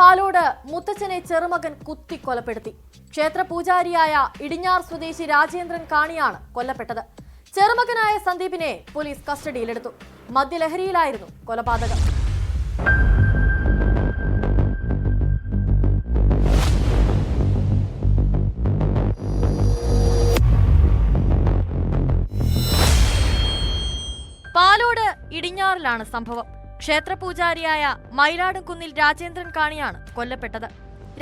പാലോട് മുത്തച്ഛനെ ചെറുമകൻ കുത്തി കൊലപ്പെടുത്തി. ക്ഷേത്ര പൂജാരിയായ ഇടിഞ്ഞാർ സ്വദേശി രാജേന്ദ്രൻ കാണിയാണ് കൊല്ലപ്പെട്ടത്. ചെറുമകനായ സന്ദീപിനെ പോലീസ് കസ്റ്റഡിയിലെടുത്തു. മദ്യലഹരിയിലായിരുന്നു കൊലപാതകം. പാലോട് ഇടിഞ്ഞാറിലാണ് സംഭവം. ക്ഷേത്രപൂജാരിയായ മയിലാടുംകുന്നിൽ രാജേന്ദ്രൻ കാണിയാണ് കൊല്ലപ്പെട്ടത്.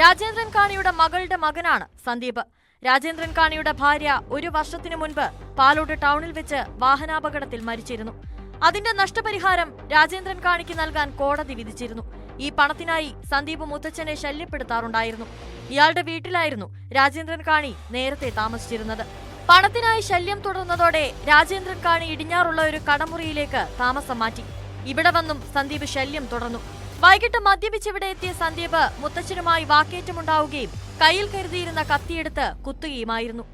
രാജേന്ദ്രൻ കാണിയുടെ മകളുടെ മകനാണ് സന്ദീപ്. രാജേന്ദ്രൻ കാണിയുടെ ഭാര്യ 1 വർഷത്തിനു മുൻപ് പാലോട് ടൗണിൽ വെച്ച് വാഹനാപകടത്തിൽ മരിച്ചിരുന്നു. അതിന്റെ നഷ്ടപരിഹാരം രാജേന്ദ്രൻ കാണിക്ക് നൽകാൻ കോടതി വിധിച്ചിരുന്നു. ഈ പണത്തിനായി സന്ദീപ് മുത്തച്ഛനെ ശല്യപ്പെടുത്താറുണ്ടായിരുന്നു. ഇയാളുടെ വീട്ടിലായിരുന്നു രാജേന്ദ്രൻ കാണി നേരത്തെ താമസിച്ചിരുന്നത്. പണത്തിനായി ശല്യം തുടർന്നതോടെ രാജേന്ദ്രൻ കാണി ഇടിഞ്ഞാറുള്ള ഒരു കടമുറിയിലേക്ക് താമസം മാറ്റി. ഇവിടെ വന്നും സന്ദീപ് ശല്യം തുടർന്നു. വൈകിട്ട് മദ്യപിച്ചിവിടെ എത്തിയ സന്ദീപ് മുത്തച്ഛനുമായി വാക്കേറ്റമുണ്ടാവുകയും കയ്യിൽ കരുതിയിരുന്ന കത്തിയെടുത്ത് കുത്തുകയുമായിരുന്നു.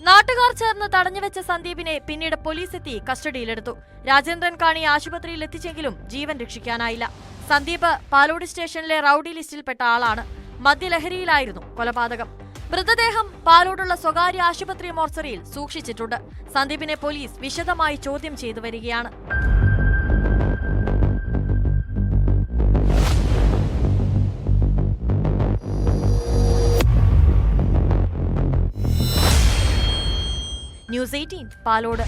നാട്ടുകാർ ചേർന്ന് തടഞ്ഞുവെച്ച സന്ദീപിനെ പിന്നീട് പോലീസ് എത്തി കസ്റ്റഡിയിലെടുത്തു. രാജേന്ദ്രൻ കാണിയെ ആശുപത്രിയിൽ എത്തിച്ചെങ്കിലും ജീവൻ രക്ഷിക്കാനായില്ല. സന്ദീപ് പാലോട് സ്റ്റേഷനിലെ റൌഡി ലിസ്റ്റിൽപ്പെട്ട ആളാണ്. മദ്യലഹരിയിലായിരുന്നു കൊലപാതകം. മൃതദേഹം പാലോടുള്ള സ്വകാര്യ ആശുപത്രി മോർച്ചറിയിൽ സൂക്ഷിച്ചിട്ടുണ്ട്. സന്ദീപിനെ പോലീസ് വിശദമായി ചോദ്യം ചെയ്തു വരികയാണ്. ന്യൂസ് 18 പാലോട്.